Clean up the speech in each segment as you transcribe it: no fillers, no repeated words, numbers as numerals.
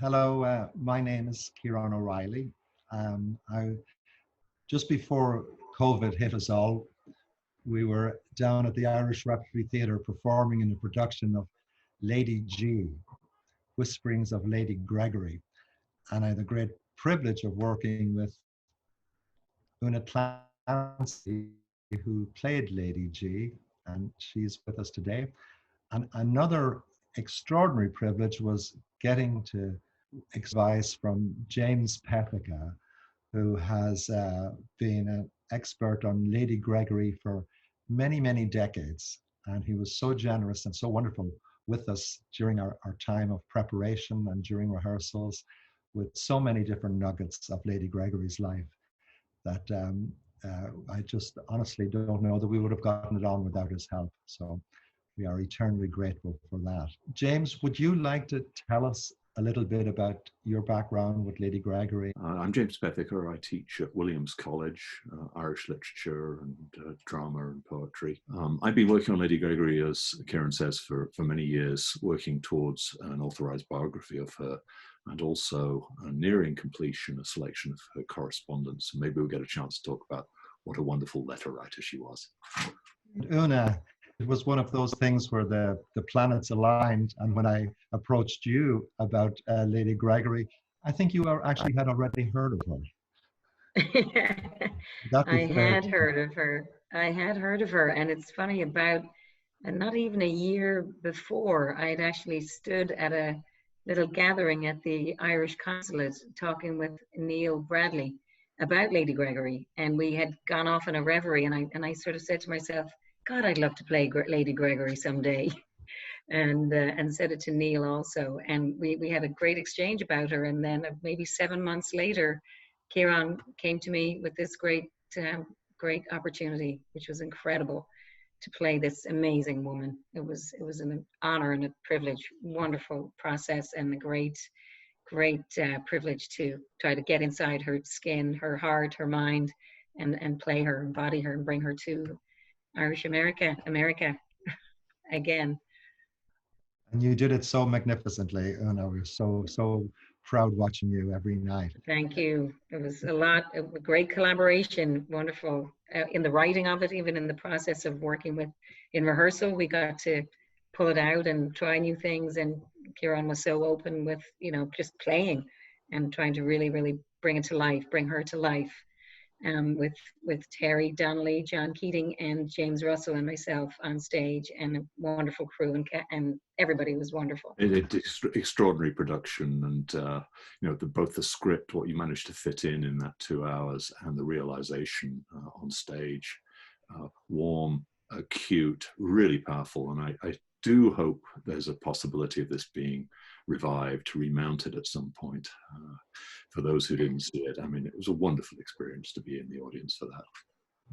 Hello, my name is Ciarán O'Reilly. Just before COVID hit us all, we were down at the Irish Repertory Theatre performing in a production of Lady G, Whisperings of Lady Gregory. And I had the great privilege of working with Úna Clancy, who played Lady G, and she's with us today. And another extraordinary privilege was getting to advice from James Pethica, who has been an expert on Lady Gregory for many, many decades. And he was so generous and so wonderful with us during our time of preparation and during rehearsals, with so many different nuggets of Lady Gregory's life that I just honestly don't know that we would have gotten it on without his help. So we are eternally grateful for that. James, would you like to tell us a little bit about your background with Lady Gregory? I'm James Pethica. I teach at Williams College, Irish literature and drama and poetry. I've been working on Lady Gregory, as Ciarán says, for many years, working towards an authorised biography of her, and also nearing completion, a selection of her correspondence. And maybe we'll get a chance to talk about what a wonderful letter writer she was. Una, it was one of those things where the planets aligned, and when I approached you about Lady Gregory, I think you actually had already heard of her. I had heard of her. I had heard of her, and it's funny, about not even a year before, I had actually stood at a little gathering at the Irish consulate talking with Neil Bradley about Lady Gregory, and we had gone off in a reverie, and I sort of said to myself, God, I'd love to play Lady Gregory someday. And said it to Neil also. And we had a great exchange about her. And then maybe 7 months later, Ciarán came to me with this great opportunity, which was incredible, to play this amazing woman. It was an honor and a privilege, wonderful process, and a great privilege to try to get inside her skin, her heart, her mind, and play her, embody her, and bring her to Irish America again. And you did it so magnificently, Una. We're so proud watching you every night. Thank you. It was a great collaboration, wonderful in the writing of it, even in the process of working with, in rehearsal, we got to pull it out and try new things. And Ciarán was so open with, just playing and trying to really, really bring it to life, bring her to life. With Terry Donnelly, John Keating, and James Russell and myself on stage, and a wonderful crew, and everybody was wonderful. Extraordinary production, and both the script, what you managed to fit in that 2 hours, and the realization on stage, warm, acute, really powerful. And I do hope there's a possibility of this being revived, remounted at some point. For those who didn't see it, I mean, it was a wonderful experience to be in the audience for that.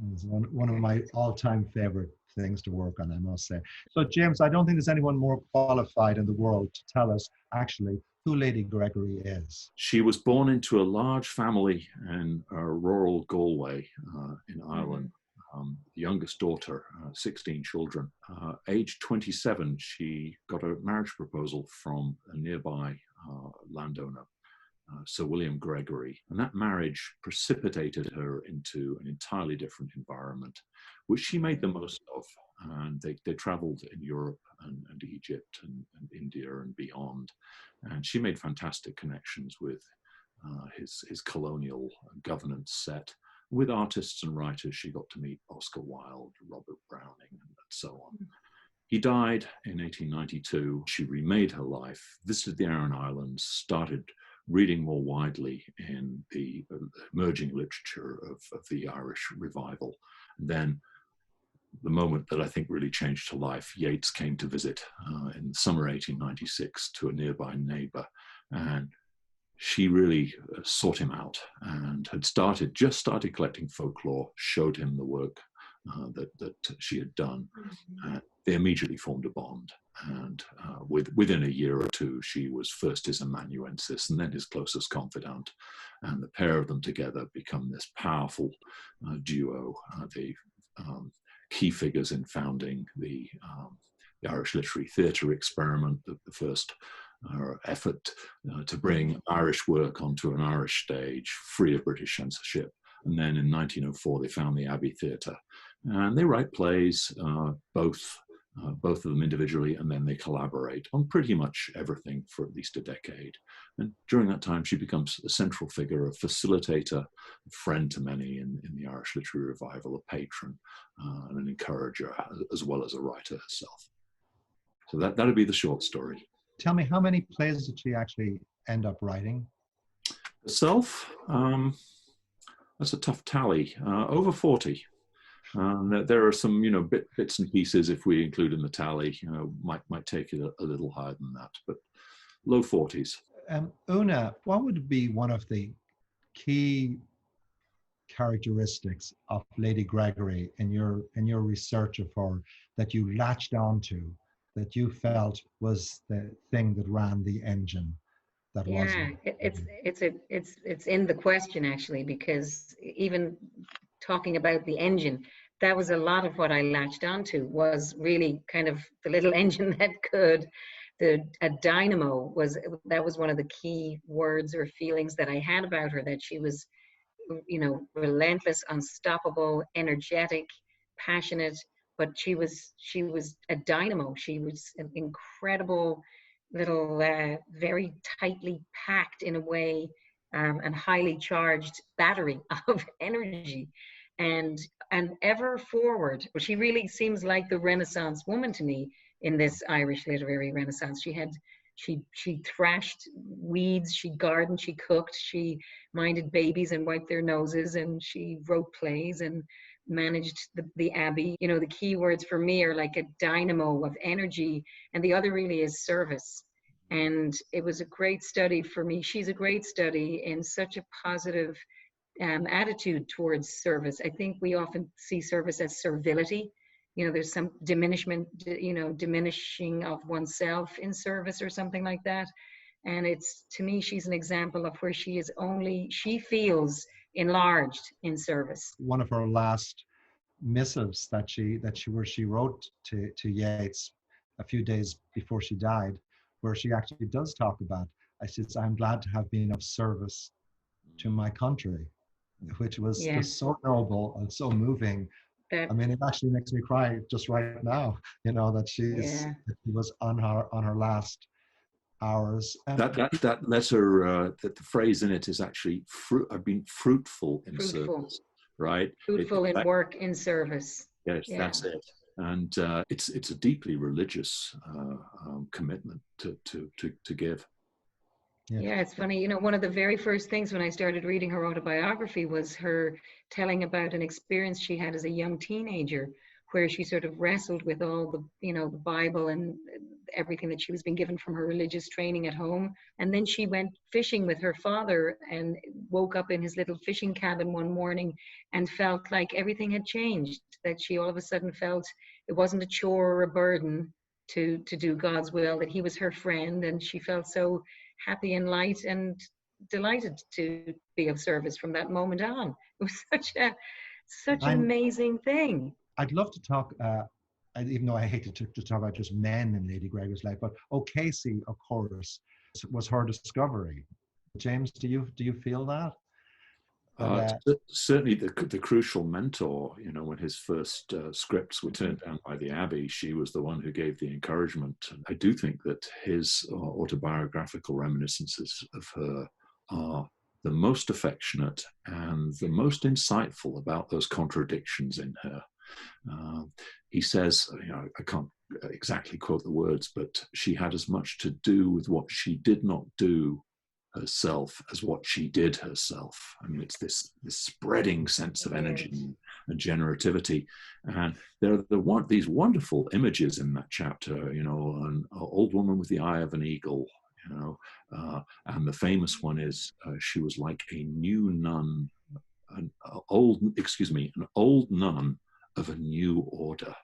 It was one of my all-time favorite things to work on, I must say. So, James, I don't think there's anyone more qualified in the world to tell us actually who Lady Gregory is. She was born into a large family in rural Galway in Ireland. The youngest daughter, 16 children. Age 27, she got a marriage proposal from a nearby landowner, Sir William Gregory. And that marriage precipitated her into an entirely different environment, which she made the most of. And they traveled in Europe and Egypt and India and beyond. And she made fantastic connections with his colonial governance set. With artists and writers, she got to meet Oscar Wilde, Robert Browning, and so on. He died in 1892. She remade her life, visited the Aran Islands, started reading more widely in the emerging literature of the Irish revival. And then the moment that I think really changed her life, Yeats came to visit in summer 1896 to a nearby neighbor. And she really sought him out and had just started collecting folklore, showed him the work that she had done. They immediately formed a bond. And within a year or two, she was first his amanuensis and then his closest confidant. And the pair of them together become this powerful duo, the key figures in founding the Irish Literary Theatre experiment, the first her effort to bring Irish work onto an Irish stage, free of British censorship. And then in 1904, they found the Abbey Theatre. And they write plays, both of them individually, and then they collaborate on pretty much everything for at least a decade. And during that time, she becomes a central figure, a facilitator, a friend to many in the Irish literary revival, a patron, and an encourager, as well as a writer herself. So that would be the short story. Tell me, how many plays did she actually end up writing? Herself? That's a tough tally. Over 40. There are some, bits and pieces, if we include in the tally, might take it a little higher than that, but low 40s. Una, what would be one of the key characteristics of Lady Gregory in your research of her that you latched onto, that you felt was the thing that ran the engine? That it's in the question, actually, because even talking about the engine, that was a lot of what I latched onto, was really kind of the little engine that could. A dynamo was one of the key words or feelings that I had about her, that she was, relentless, unstoppable, energetic, passionate, but she was a dynamo. She was an incredible little, very tightly packed in a way, and highly charged battery of energy, and ever forward. Well, she really seems like the Renaissance woman to me in this Irish literary Renaissance. She thrashed weeds, she gardened, she cooked, she minded babies and wiped their noses, and she wrote plays and managed the Abbey. The key words for me are like a dynamo of energy, and the other really is service. And it was a great study for me. She's a great study in such a positive attitude towards service. I think we often see service as servility. There's some diminishing of oneself in service or something like that. And to me, she's an example of where she feels enlarged in service. One of her last missives that she wrote to Yeats a few days before she died, where she actually does talk about, she says, "I'm glad to have been of service to my country," which was just so noble and so moving. It actually makes me cry just right now, that she was on her last hours. That letter, that the phrase in it is actually, I've been fruitful in service, right? Fruitful in work, in service. Yes, that's it. And it's a deeply religious commitment to give. Yeah, it's funny. One of the very first things when I started reading her autobiography was her telling about an experience she had as a young teenager, where she sort of wrestled with all the, the Bible and everything that she was being given from her religious training at home. And then she went fishing with her father and woke up in his little fishing cabin one morning and felt like everything had changed, that she all of a sudden felt it wasn't a chore or a burden to do God's will, that he was her friend, and she felt so happy and light and delighted to be of service from that moment on. It was such an amazing thing. I'd love to talk, even though I hate to talk about just men in Lady Gregory's life, but O'Casey, of course, was her discovery. James, do you feel that? Certainly the crucial mentor, when his first scripts were turned down by the Abbey, she was the one who gave the encouragement. I do think that his autobiographical reminiscences of her are the most affectionate and the most insightful about those contradictions in her. He says, I can't exactly quote the words, but she had as much to do with what she did not do herself as what she did herself. It's this spreading sense of energy and generativity. And there are these wonderful images in that chapter, an old woman with the eye of an eagle, and the famous one is she was like a new nun, an old nun of a new order.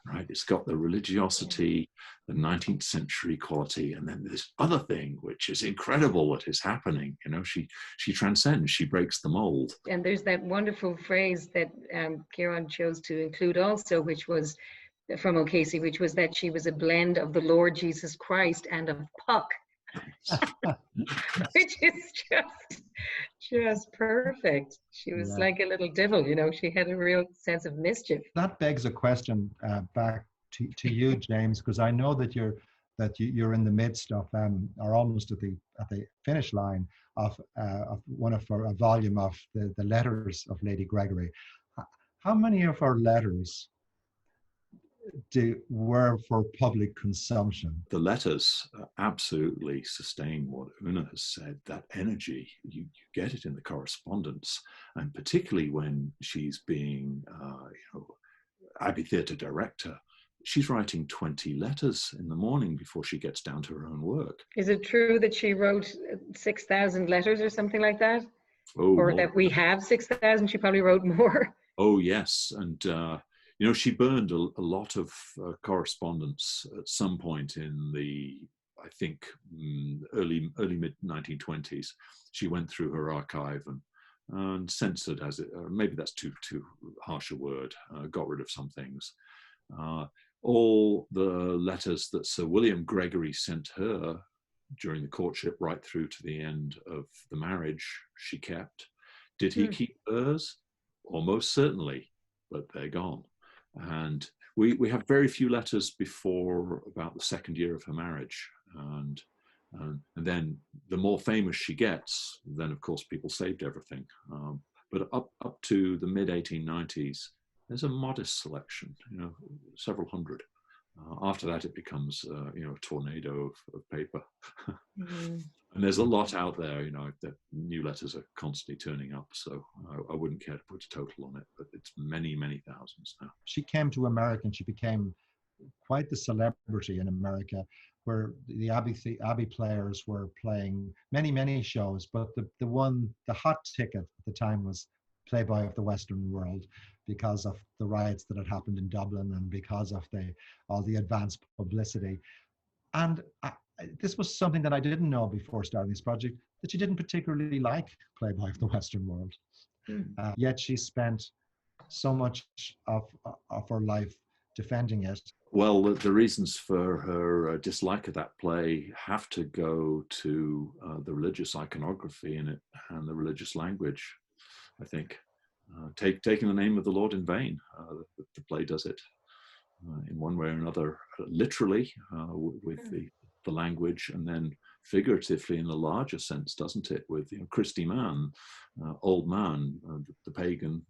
Right, it's got the religiosity, the 19th century quality, and then this other thing which is incredible what is happening. She transcends, she breaks the mold. And there's that wonderful phrase that Ciarán chose to include also, which was from O'Casey, which was that she was a blend of the Lord Jesus Christ and of Puck. which is just perfect. She was like a little devil, you know. She had a real sense of mischief. That begs a question back to you, James, because I know that you're in the midst of or almost at the finish line of a volume of the letters of Lady Gregory. How many of her letters were for public consumption? The letters absolutely sustain what Una has said. That energy, you get it in the correspondence, and particularly when she's being, Abbey Theatre director, she's writing 20 letters in the morning before she gets down to her own work. Is it true that she wrote 6,000 letters or something like that? Oh, or that we have 6,000? She probably wrote more. Oh, yes. And, she burned a lot of correspondence at some point in the, I think, early mid-1920s. She went through her archive and censored, maybe that's too harsh a word, got rid of some things. All the letters that Sir William Gregory sent her during the courtship right through to the end of the marriage, she kept. Did he keep hers? Almost certainly, but they're gone. And we have very few letters before about the second year of her marriage. And then the more famous she gets, then of course people saved everything. But up to the mid-1890s, there's a modest selection, several hundred. After that, it becomes, a tornado of paper. And there's a lot out there, that new letters are constantly turning up. So I wouldn't care to put a total on it, but it's many, many thousands now. She came to America and she became quite the celebrity in America, where the Abbey players were playing many, many shows. But the hot ticket at the time was Playboy of the Western World, because of the riots that had happened in Dublin and because of all the advanced publicity. And this was something that I didn't know before starting this project, that she didn't particularly like Playboy of the Western World. Yet she spent so much of her life defending it. Well, the reasons for her dislike of that play have to go to the religious iconography in it and the religious language, I think. Taking the name of the Lord in vain. The play does it in one way or another, literally with the language, and then figuratively in a larger sense, doesn't it? With Christy Man, old man, the pagan,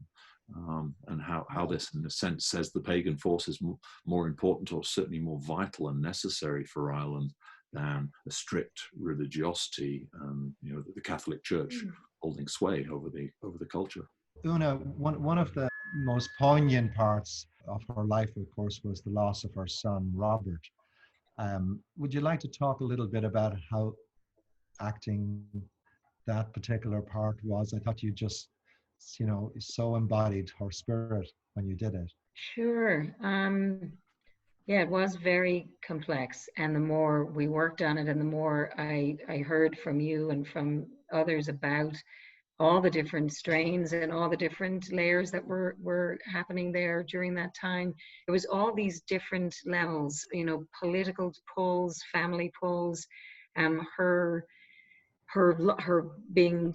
and how this, in a sense, says the pagan force is more important, or certainly more vital and necessary for Ireland than a strict religiosity and the Catholic Church holding sway over the culture. Una, one of the most poignant parts of her life, of course, was the loss of her son, Robert. Would you like to talk a little bit about how acting that particular part was? I thought you just, so embodied her spirit when you did it. Sure. Yeah, it was very complex. And the more we worked on it and the more I heard from you and from others about all the different strains and all the different layers that were happening there during that time. It was all these different levels, political pulls, family pulls, her being,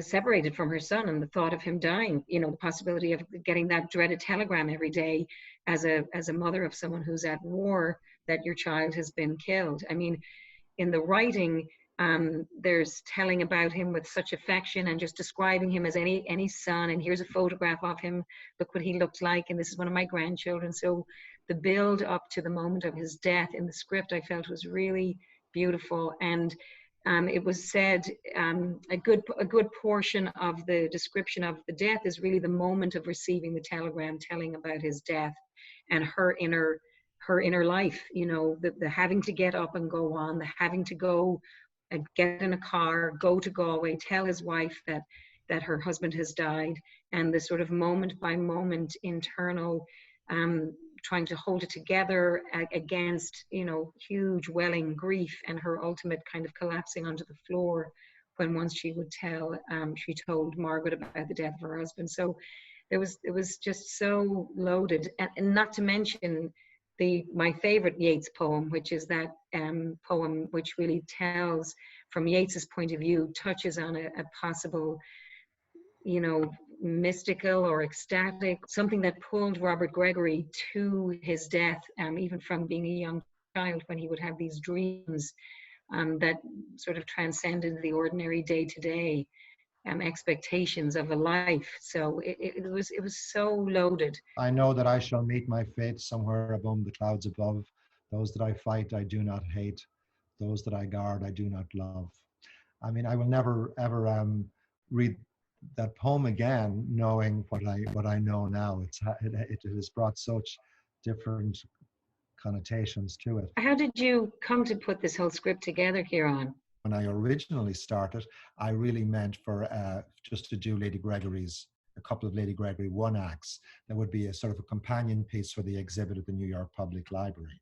separated from her son and the thought of him dying, the possibility of getting that dreaded telegram every day as a mother of someone who's at war, that your child has been killed. I mean, in the writing, there's telling about him with such affection and just describing him as any son, and here's a photograph of him, look what he looked like, and this is one of my grandchildren. So the build up to the moment of his death in the script, I felt, was really beautiful. And it was said, a good portion of the description of the death is really the moment of receiving the telegram telling about his death, and her inner life, the having to get up and go on, the having to go and get in a car, go to Galway, tell his wife that her husband has died, and the sort of moment by moment internal trying to hold it together against, huge welling grief, and her ultimate kind of collapsing onto the floor when once she told Margaret about the death of her husband. So it was just so loaded, and not to mention my favorite Yeats poem, which is that poem which really tells from Yeats's point of view, touches on a possible, you know, mystical or ecstatic, something that pulled Robert Gregory to his death, even from being a young child, when he would have these dreams that sort of transcended the ordinary day-to-day expectations of a life. So it was so loaded. I know that I shall meet my fate somewhere above the clouds above. Those that I fight, I do not hate. Those that I guard, I do not love. I mean, I will never ever read that poem again, knowing what I know now. It has brought such different connotations to it. How did you come to put this whole script together, Ciarán? When I originally started, I really meant for just to do a couple of Lady Gregory one acts. That would be a sort of a companion piece for the exhibit at the New York Public Library.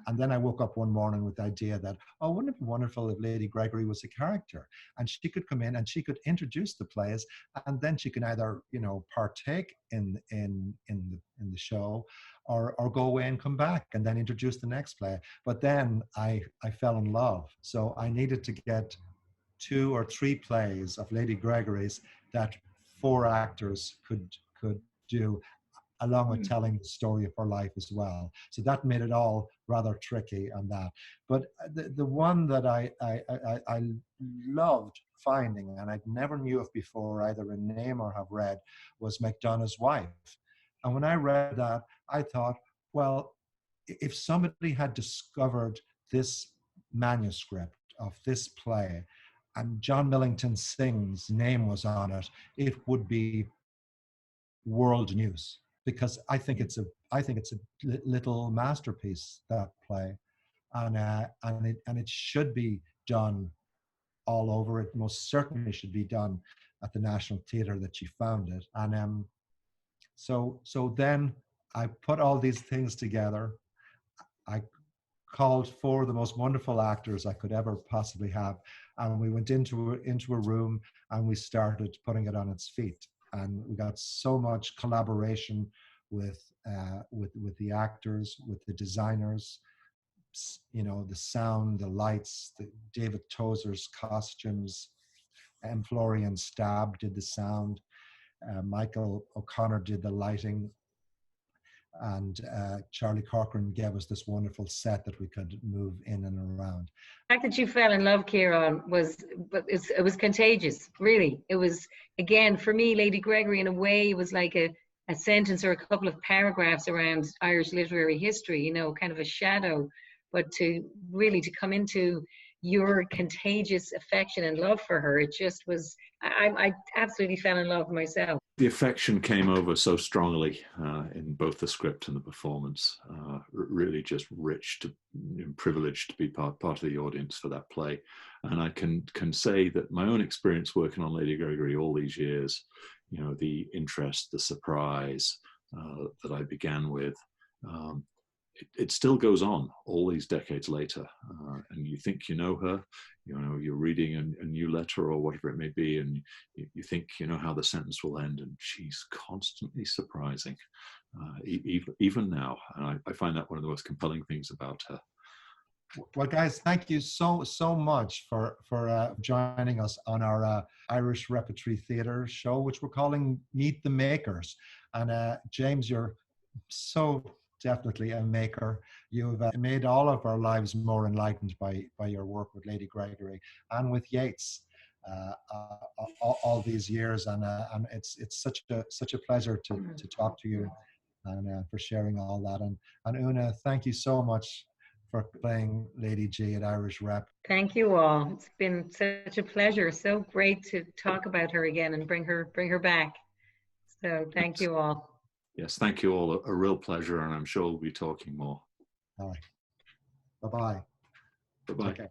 And then I woke up one morning with the idea that, oh, wouldn't it be wonderful if Lady Gregory was a character and she could come in and she could introduce the plays, and then she can either, you know, partake in the show or go away and come back and then introduce the next play. But then I fell in love. So I needed to get 2 or 3 plays of Lady Gregory's that 4 actors could do, along with telling the story of her life as well. So that made it all rather tricky on that. But the one that I loved finding, and I never knew of before, either in name or have read, was MacDonagh's Wife. And when I read that, I thought, well, if somebody had discovered this manuscript of this play and John Millington Synge's name was on it, it would be world news. Because I think it's a little masterpiece, that play, and it should be done all over. It most certainly should be done at the National Theatre that she founded. And so then I put all these things together. I called 4 of the most wonderful actors I could ever possibly have, and we went into a room and we started putting it on its feet. And we got so much collaboration with the actors, with the designers, you know, the sound, the lights, David Tozer's costumes, and Florian Stab did the sound, Michael O'Connor did the lighting, and Charlie Corcoran gave us this wonderful set that we could move in and around. The fact that you fell in love, Ciarán, it was contagious, really. It was, again, for me, Lady Gregory, in a way, it was like a sentence or a couple of paragraphs around Irish literary history, you know, kind of a shadow. But to really to come into your contagious affection and love for her, it just was, I absolutely fell in love myself. The affection came over so strongly in both the script and the performance. Really just rich and privileged to be part of the audience for that play. And I can say that my own experience working on Lady Gregory all these years, you know, the interest, the surprise that I began with, it still goes on all these decades later. And you think you know her, you know, you're reading a new letter or whatever it may be, and you think you know how the sentence will end, and she's constantly surprising, even now. And I find that one of the most compelling things about her. Well, guys, thank you so much for joining us on our Irish Repertory Theatre show, which we're calling Meet the Makers. And James, you're so definitely a maker. You've made all of our lives more enlightened by your work with Lady Gregory and with Yeats all these years. And it's such a pleasure to talk to you and for sharing all that. And Una, thank you so much for playing Lady G at Irish Rep. Thank you all. It's been such a pleasure. So great to talk about her again and bring her back. So thank you all. Yes, thank you all. A real pleasure, and I'm sure we'll be talking more. All right. Bye-bye. Bye-bye. Okay.